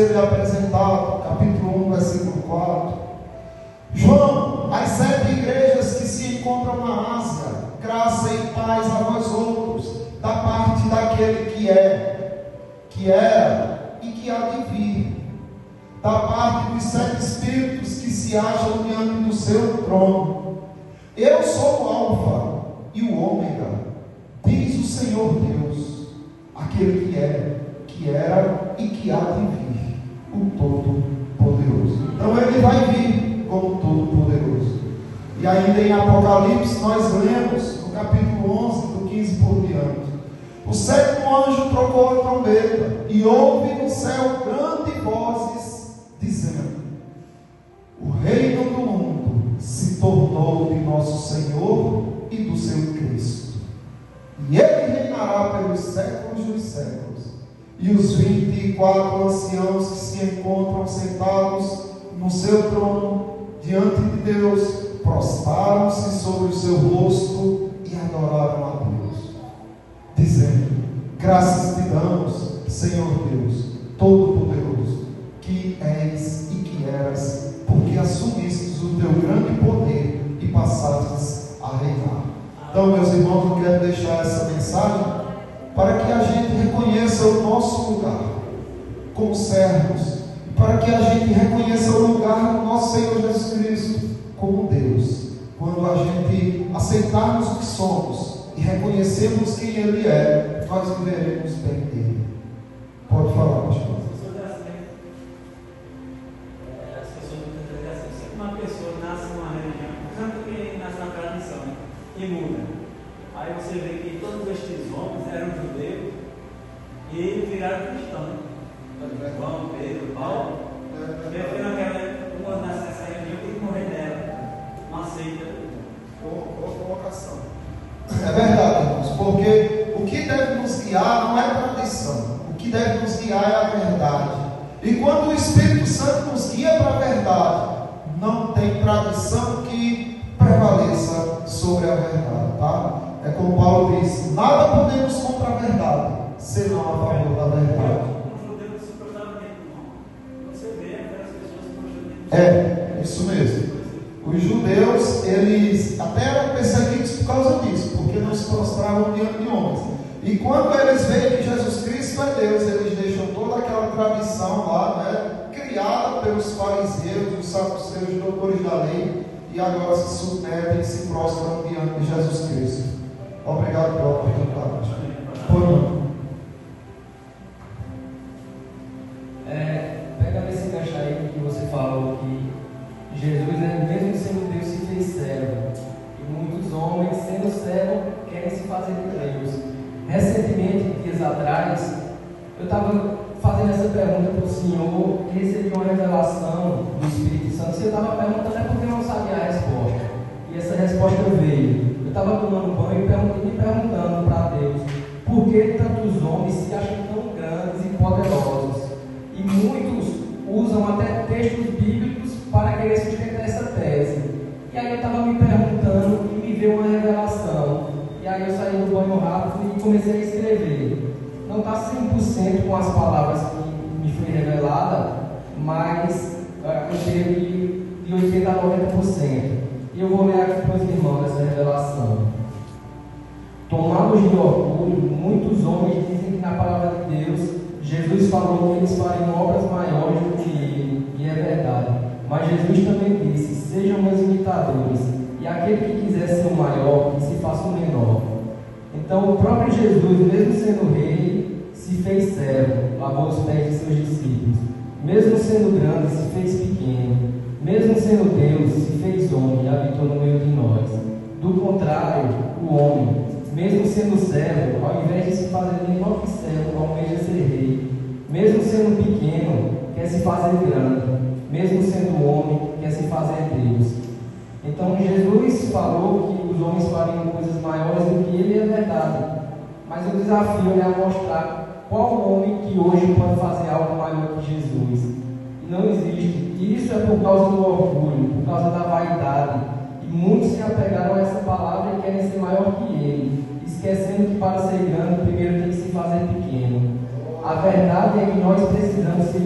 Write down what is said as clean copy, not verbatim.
ser apresentado, capítulo 1, versículo 4. João, as 7 igrejas que se encontram na Ásia, graça e paz a vós outros, da parte daquele que é, que era e que há de vir, da parte dos 7 espíritos que se acham diante do seu trono. Eu sou o Alfa e o Ômega, diz o Senhor Deus, aquele que é, que era e que há de vir, o Todo-Poderoso. Então ele vai vir como Todo-Poderoso. E ainda em Apocalipse nós lemos, no capítulo 11, do 15 por diante, o 7º anjo trocou a trombeta, e houve no céu grandes vozes, dizendo: o reino do mundo se tornou de nosso Senhor e do seu Cristo, e ele reinará pelos séculos dos séculos. E os 24 anciãos que se encontram sentados no seu trono diante de Deus prostraram-se sobre o seu rosto e adoraram a Deus, dizendo: graças te damos, Senhor Deus Todo-Poderoso, que és e que eras, porque assumistes o teu grande poder e passastes a reinar. Então, meus irmãos, eu quero deixar essa mensagem para que a gente reconheça o nosso lugar como servos, para que a gente reconheça o lugar do nosso Senhor Jesus Cristo como Deus. Quando a gente aceitarmos o que somos e reconhecermos quem Ele é, nós viveremos bem dele. Pode falar, pastor. As pessoas muitas vezes dizem assim: se uma pessoa nasce numa religião, tanto que nasce na tradição e muda, aí você vê que todos estes homens eram judeus e viraram cristãos. João, Pedro, Paulo. Porque naquela época, uma nasce nessa religião, tem que morrer dela. Uma seita. Boa colocação. É verdade, irmãos, porque o que deve nos guiar não é tradição, o que deve nos guiar é a verdade. E quando o Espírito Santo nos guia para a verdade, não tem tradição que prevaleça sobre a verdade, tá? É como Paulo disse: nada podemos contra a verdade, senão a favor da verdade. É, isso mesmo. Os judeus, eles até eram perseguidos por causa disso, porque não se prostravam diante de homens. E quando eles veem que Jesus Cristo é Deus, eles deixam toda aquela tradição lá, né, criada pelos fariseus, os saduceus, os doutores da lei, e agora se submetem e se prostram diante de Jesus Cristo. Obrigado pela oportunidade. Por não. Pega nesse gancho aí que você falou que Jesus, mesmo sendo Deus, se fez servo. E muitos homens, sendo servo, querem se fazer de Deus. Recentemente, dias atrás, eu estava fazendo essa pergunta para o Senhor e recebi uma revelação do Espírito Santo. Se eu estava perguntando é porque eu não sabia a resposta. E essa resposta veio. Eu estava tomando banho e me perguntando para Deus: por que tantos homens se acham tão grandes e poderosos? E muitos usam até textos bíblicos para querer sustentar essa tese. E aí eu estava me perguntando e me veio uma revelação. E aí eu saí do banho rápido e comecei a escrever. Não está 100% com as palavras que me foi revelada, mas eu creio de 80% a 90%. E eu vou ler aqui para os irmãos essa revelação. Tomados de orgulho, muitos homens dizem que na palavra de Deus, Jesus falou que eles fariam obras maiores do que ele, e é verdade. Mas Jesus também disse: sejam meus imitadores, e aquele que quiser ser o maior, que se faça o menor. Então o próprio Jesus, mesmo sendo rei, se fez servo, lavou os pés de seus discípulos. Mesmo sendo grande, se fez pequeno. Mesmo sendo Deus, se fez homem e habitou no meio de nós. Do contrário, o homem, mesmo sendo servo, ao invés de se fazer menor que servo, almeja ser rei. Mesmo sendo pequeno, quer se fazer grande. Mesmo sendo homem, quer se fazer Deus. Então Jesus falou que os homens fariam coisas maiores do que ele, é verdade. Mas o desafio é a mostrar qual homem que hoje pode fazer algo maior que Jesus. E não existe. E isso é por causa do orgulho, por causa da vaidade. E muitos se apegaram a essa palavra e querem ser maior que ele, esquecendo que para ser grande, primeiro tem que se fazer pequeno. A verdade é que nós precisamos ser